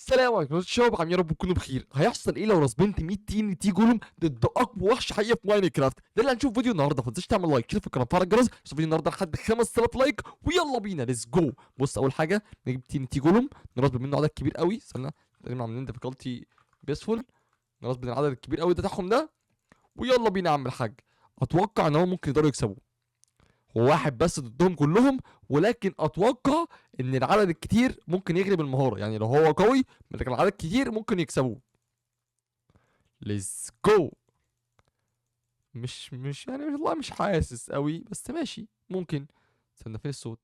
السلام عليكم الشباب، عاملين يا رب تكونوا بخير. هيحصل ايه لو رسبنت 100 تي ان تي جولم ضد اقوى وحش حقيقي في ماينكرافت؟ ده اللي هنشوف فيديو النهارده. ما تنساش تعمل لايك كده في القناه وتفعل الجرس عشان فيديو النهارده لحد 5000 لايك. ويلا بينا ليتس جو. بص، اول حاجه نجيب تي ان تي جولم نرسب منه عدد كبير قوي. استنى، تقريبا عاملين ديفيكولتي بيسفول. نرسب من العدد الكبير قوي ده بتاعهم ده. ويلا بينا يا عم الحاج. اتوقع ان هو ممكن يقدروا يكسبوا. هو واحد بس ضدهم كلهم، ولكن اتوقع ان العدد الكتير ممكن يغلب المهاره. يعني لو هو قوي لكن العدد كتير ممكن يكسبوه. ليتس جو. مش يعني والله مش حاسس قوي، بس ماشي ممكن. استنى، فين الصوت؟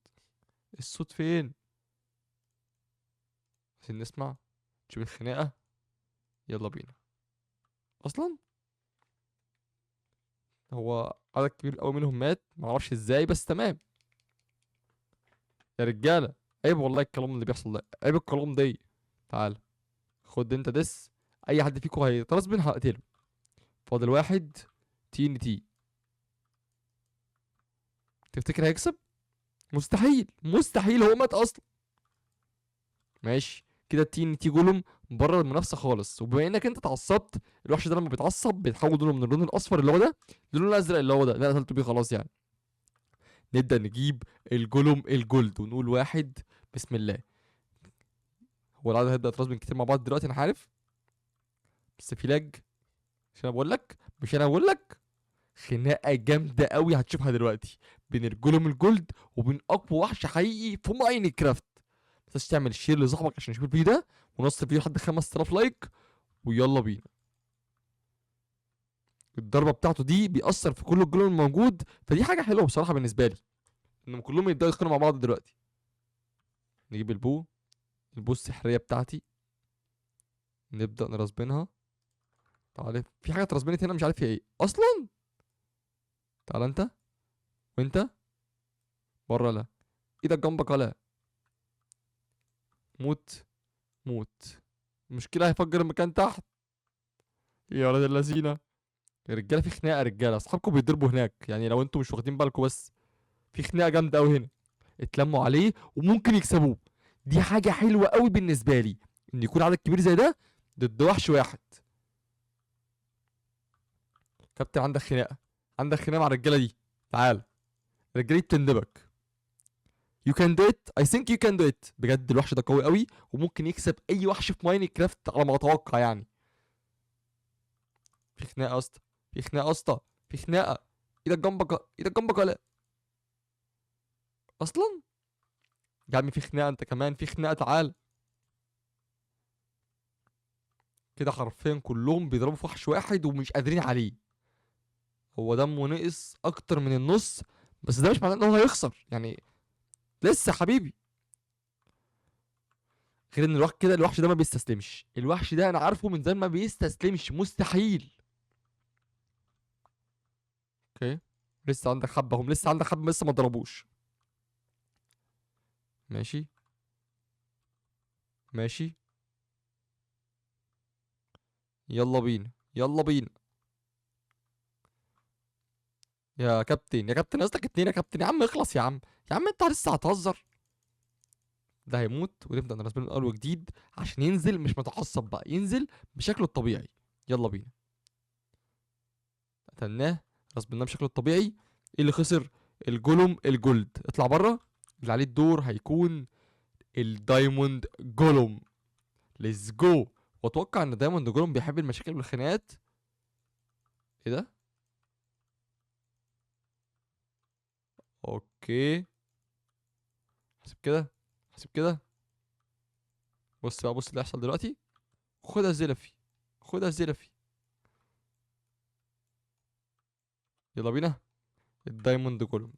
الصوت فين؟ عشان نسمع نشوف الخناقه. يلا بينا. اصلا هو عدد كبير قوي منهم مات، معرفش ازاي بس تمام. يا رجاله، عيب والله الكلام اللي بيحصل ده، عيب الكلام دي. تعال خد انت دس. اي حد فيكم هيترسبن هقتله. فاضل واحد. تي ان تي. تفتكر هيكسب؟ مستحيل مستحيل، هو مات اصلا. ماشي كده، التي ان تي جولم بره المنافسه خالص. وبما انك انت اتعصبت، الوحش ده لما بيتعصب بيتحول لونه من اللون الاصفر اللي هو ده للون الازرق اللي هو ده اللي انا قتلته بيه خلاص يعني. نبدا نجيب الجولم الجولد ونقول واحد. بسم الله. هو العدد هيبدا يتراز من كتير مع بعض دلوقتي انا عارف، بس في لاج. مش انا بقول لك، مش انا بقول لك. خناقه جامده قوي هتشوفها دلوقتي بين الجولم الجولد وبين اقوى وحش حقيقي في ماينكرافت. ما تنساش تعمل شير لصاحبك عشان يشوف الفيديو ده، ونوصل الفيديو لحد 5000 لايك. ويلا بينا. الضربه بتاعته دي بيأثر في كل الجولم الموجود، فدي حاجه حلوه بصراحه بالنسبه لي، انهم كلهم يبداوا يتخانقوا مع بعض دلوقتي. نجيب البو السحريه بتاعتي. نبدا نرسبنها. تعالى، في حاجه اترسبنت هنا مش عارف هي ايه اصلا. تعالى انت وانت بره. لا، ايدك جنبك ولا؟ موت. موت. المشكله هيفجر المكان تحت. يا ولاد اللذينه. يا رجاله في خناقه، رجاله اصحابكم بيضربوا هناك، يعني لو انتوا مش واخدين بالكم بس. في خناقه جامده قوي هنا. اتلموا عليه وممكن يكسبوه. دي حاجه حلوه قوي بالنسبه لي، ان يكون عدد كبير زي ده ضد وحش واحد. كابتن، عندك خناقه. عندك خناقه مع الرجاله دي. تعال. الرجاله دي بتندبك. يو كان دو ات، اي ثينك يو كان دو ات. بجد الوحش ده قوي قوي وممكن يكسب اي وحش في ماينكرافت على ما اتوقع يعني. في خناقه يا اسطى. في خناقه يا اسطى. في خناقه. ايدك جنبك، ايدك جنبك ولا؟ اصلا يا عم في خناقه، انت كمان في خناقه. تعال. كده حرفيا كلهم بيضربوا في وحش واحد ومش قادرين عليه. هو دمه نقص اكتر من النص، بس ده مش معناه ان هو هيخسر يعني. لسه حبيبي. غير ان الوحش كده، الوحش ده ما بيستسلمش. الوحش ده انا عارفه من زمان ما بيستسلمش، مستحيل. اوكي. لسه عندك حبه، هم لسه عندك حبه لسه ما ضربوش. ماشي. ماشي. يلا بينا يلا بينا. يا كابتن يا كابتن، قصدك اتنين يا كابتن؟ يا عم اخلص يا عم. يا عم انت لسه هتهزر. ده هيموت ونبدأ نرسم من اول وجديد عشان ينزل مش متعصب بقى، ينزل بشكله الطبيعي. يلا بينا. قتلناه. رسمناه بشكله الطبيعي. ايه اللي خسر؟ الجولوم الجولد. اطلع بره. اللي عليه الدور هيكون الدايموند جولوم. ليتس جو. واتوقع ان دايموند جولوم بيحب المشاكل والخناقات. ايه ده؟ اوكي. حسب كده. حسب كده. بص بقى، بص اللي هيحصل دلوقتي. خدها زلفي. خدها زلفي. يلا بينا. الدايموند جولوم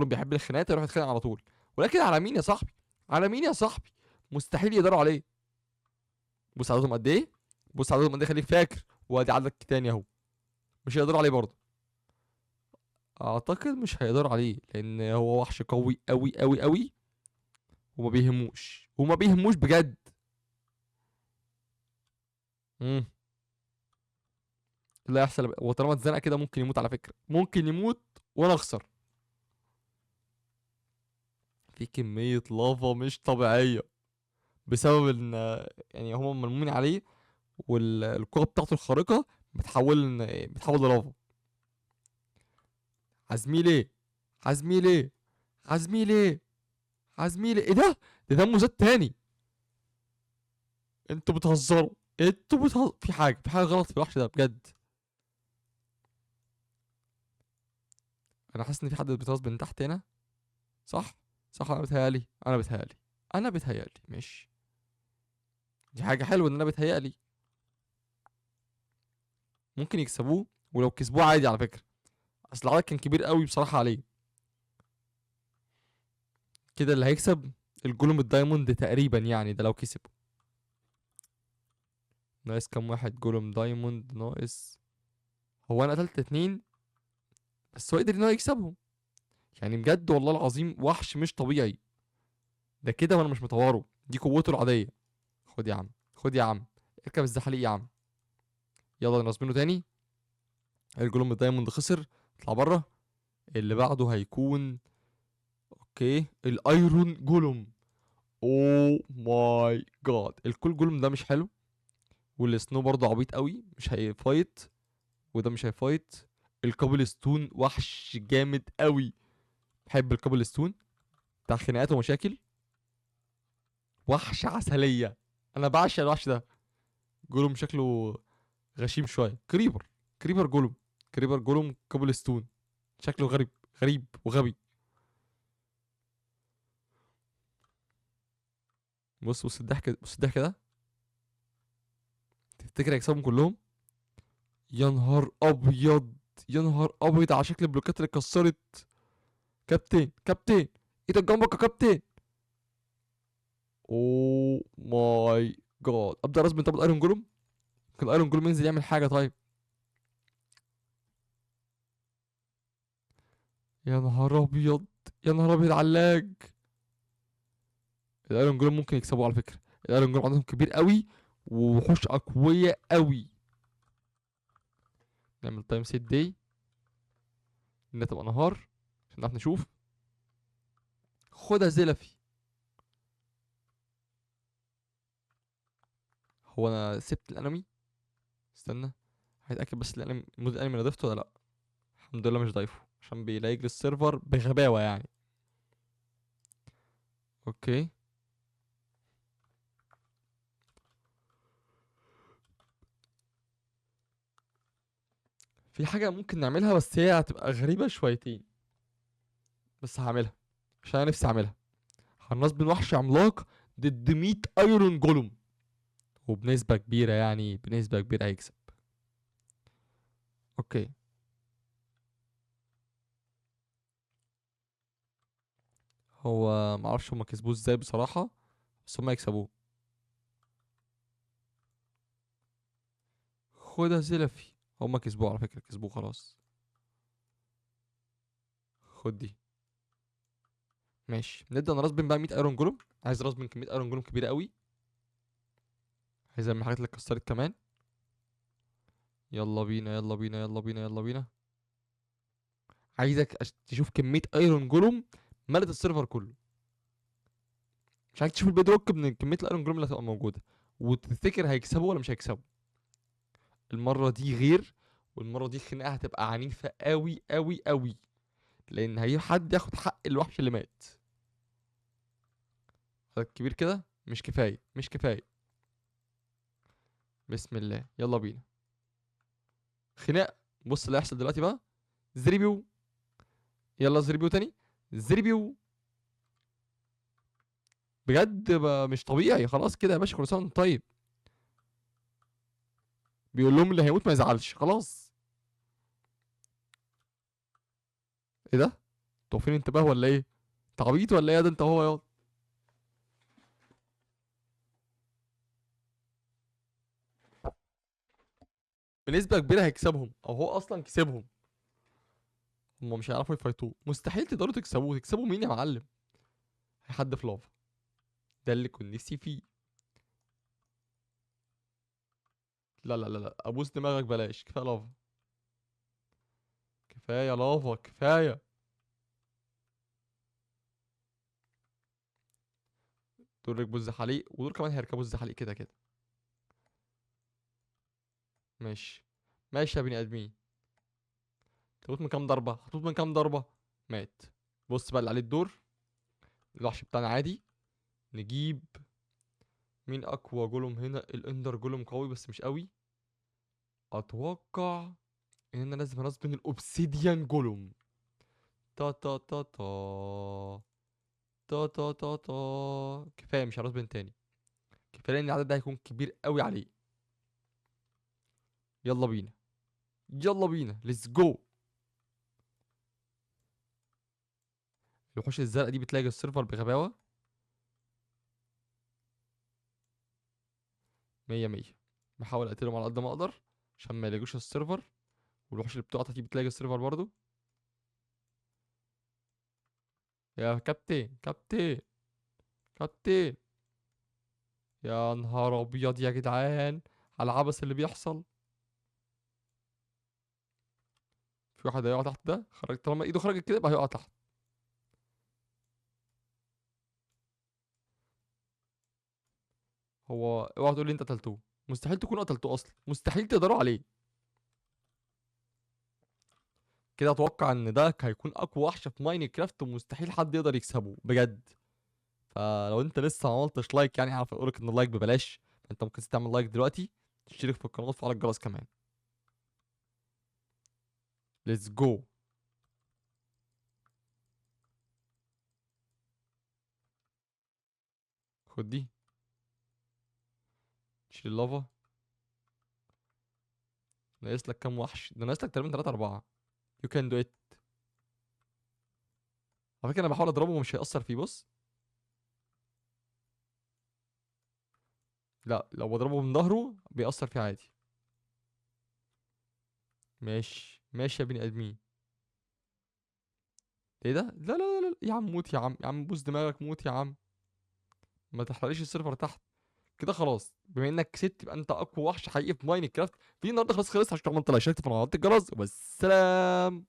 بيحب الخناقات، يروح يتخانق على طول. ولكن على مين يا صاحبي؟ على مين يا صاحبي؟ مستحيل يقدروا عليه. بص عددهم قد ايه. بص عددهم قد ايه، خليك فاكر. وادي عدد تاني اهو. مش هيقدروا عليه برضه. اعتقد مش هيقدروا عليه لان هو وحش قوي قوي قوي قوي. وما بيهموش بجد. امم لا يحصل. وطالما اتزنق كده ممكن يموت، على فكرة ممكن يموت وانا اخسر. في كمية لافا مش طبيعية. بسبب ان يعني هم ملمومين عليه، والقوة بتاعته الخارقة بتحول للافا. عزميلي، عزميلي، عزميلي، عزميلي، ايه ده؟ ده مزاد تاني. انتوا بتهزروا، في حاجة غلط في الوحش ده بجد. انا حاسس ان في حد بيتهز من تحت هنا. صح، صح، انا بتهيالي ماشي. دي حاجة حلوة ان انا بتهيالي. ممكن يكسبوه، ولو كسبوه عادي على فكرة. اصل العدد كان كبير قوي بصراحة عليه. كده اللي هيكسب الجولوم الدايموند تقريبا، يعني ده لو كسب. ناقص كام واحد جولوم دايموند ناقص؟ هو انا قتلت اتنين، بس هو قدر ان هو يكسبهم. يعني بجد والله العظيم وحش مش طبيعي. ده كده وانا مش مطوره، دي قوته العادية. خد يا عم، خد يا عم، اركب الزحاليق يا عم. يلا نرسمينه تاني. الجولوم الدايموند خسر، اطلع بره. اللي بعده هيكون، اوكي، الايرون جولوم. اوه ماي جاد، الكول جولوم ده مش حلو. والسنو برضه عبيط قوي، مش هيفايت. وده مش هيفايت. الكابل ستون وحش جامد قوي. بحب الكابل ستون، بتاع خناقات ومشاكل. وحش عسلية. انا بعشق الوحش ده. جولوم شكله غشيم شوية. كريبر جولوم. كريبر جولوم كابل ستون. شكله غريب، غريب وغبي. بص بص الضحك، بص الضحك ده. تفتكر هيكسبهم كلهم؟ يا نهار ابيض، يا نهار ابيض على شكل البلوكات اللي اتكسرت. كابتن، كابتن، ايدك جنبك يا كابتن. اوه ماي جاد، ابدا رسم طب الايرون جولوم. ممكن الايرون جولوم ينزل يعمل حاجه طيب. يا نهار ابيض، يا نهار ابيض على اللاج. الايرون جولوم ممكن يكسبوا على فكره. الايرون جولوم عندهم كبير قوي، ووحوش اقوياء قوي. نعمل تايم سيت دي، انها تبقى نهار عشان نعرف نشوف. خدها زلفي. هو انا سبت الانمي؟ استنى، هيتاكد بس الانمي، مود الانمي انا ضفته ولا لا. الحمد لله مش ضايفه، عشان بيلاقي السيرفر بغباوه يعني. اوكي. في حاجه ممكن نعملها، بس هي هتبقى غريبه شويتين. بس هعملها عشان انا نفسي اعملها. هنصب وحش عملاق ضد 100 ايرون جولوم. وبنسبه كبيره، يعني بنسبه كبيره هيكسب. اوكي. هو معرفش هما كسبوه ازاي بصراحه، بس هما يكسبوه. خدها زلفي. هما كسبوه على فكره، كسبوه خلاص. خد دي. ماشي، نبدا نرسبن بقى 100 ايرون جولوم. عايز رسبن كميه ايرون جولوم كبيره قوي. عايز اعمل الحاجات اللي اتكسرت كمان. يلا بينا، يلا بينا، يلا بينا، يلا بينا. عايزك تشوف كميه ايرون جولوم ملت السيرفر كله. مش عايز تشوف البيد روك من كميه الايرون جولوم اللي هتبقى موجوده. وتفتكر هيكسبوا ولا مش هيكسبوا. المره دي غير. والمره دي الخناقه هتبقى عنيفه قوي قوي قوي. لان هي حد ياخد حق الوحش اللي مات. هذا الكبير كده مش كفايه، مش كفايه. بسم الله، يلا بينا. خناق. بص اللي هيحصل دلوقتي بقى. زريبيو. يلا زريبيو تاني. زريبيو. بجد بقى مش طبيعي. خلاص كده يا باشا، كل سنه وانت طيب. بيقول لهم اللي هيموت ما يزعلش خلاص. ايه ده؟ انتوا فين انتباه ولا ايه؟ انت عبيط ولا ايه؟ ده انت هو ياض. بنسبه كبيره هيكسبهم، او هو اصلا كسبهم. هم مش هيعرفوا يفايتوه، مستحيل تقدروا تكسبوه. تكسبوا مين يا معلم؟ هي حد في لافا. ده اللي كنت نفسي فيه. لا لا لا لا، ابوس دماغك بلاش، كفايه لافا. كفايه لافا، كفايه. دول ركبوا الزحاليق ودول كمان هيركبوا الزحاليق كده كده. ماشي. ماشي يا بني ادمين. هتموت من كام ضربة؟ هتموت من كام ضربة؟ مات. بص بقى اللي عليه الدور. الوحش بتاعنا عادي. نجيب مين اقوى جولوم هنا؟ الاندر جولوم قوي بس مش قوي. اتوقع ان انا لازم انصب من الاوبسيديان جولوم. تا تا تا تا تا تا تا تا. كفايه مش هنصب تاني. كفايه ان العدد ده هيكون كبير قوي عليه. يلا بينا. يلا بينا ليتس جو. الوحوش الزرقاء دي بتلاقي السيرفر بغباوه. مية مية. بحاول اقتلهم على قد ما اقدر عشان ما يلاقوش السيرفر. والوحوش اللي بتقع دي بتلاقي السيرفر برضو. يا كابتن كابتن كابتن. يا نهار ابيض يا جدعان على العبث اللي بيحصل. في واحد هيقع تحت ده خرج، طالما ايده خرجت كده يبقى هيقع تحت. هو اوعى تقول لي انت قتلتوه. مستحيل تكونوا قتلتوه اصلا، مستحيل تقدروا عليه. كده اتوقع ان ده هيكون اقوى وحش في ماينكرافت ومستحيل حد يقدر يكسبه بجد. فلو انت لسه ما عملتش لايك يعني عارف اقولك ان اللايك ببلاش. انت ممكن تعمل لايك دلوقتي، تشترك في القناه وتفعل الجرس كمان. ليتس جو. خد دي. شيل اللافا. ناقص لك كام وحش؟ ده ناقص لك تقريبا 3 4. يو كان دو ات. على فكره انا بحاول اضربه ومش هيأثر فيه بص. لا لو بضربه من ظهره بيأثر فيه عادي. ماشي ماشي يا بني ادمين. ايه ده؟ لا لا لا لا يا عم موت يا عم، يا عم بوس دماغك موت يا عم. ما تحرقليش السيرفر تحت. كده خلاص بما انك كسبت يبقى انت اقوى وحش حقيقي في ماينكرافت. في النهارده خلاص خلص عشان عملت لايك شاركت في قناه الجرس والسلام.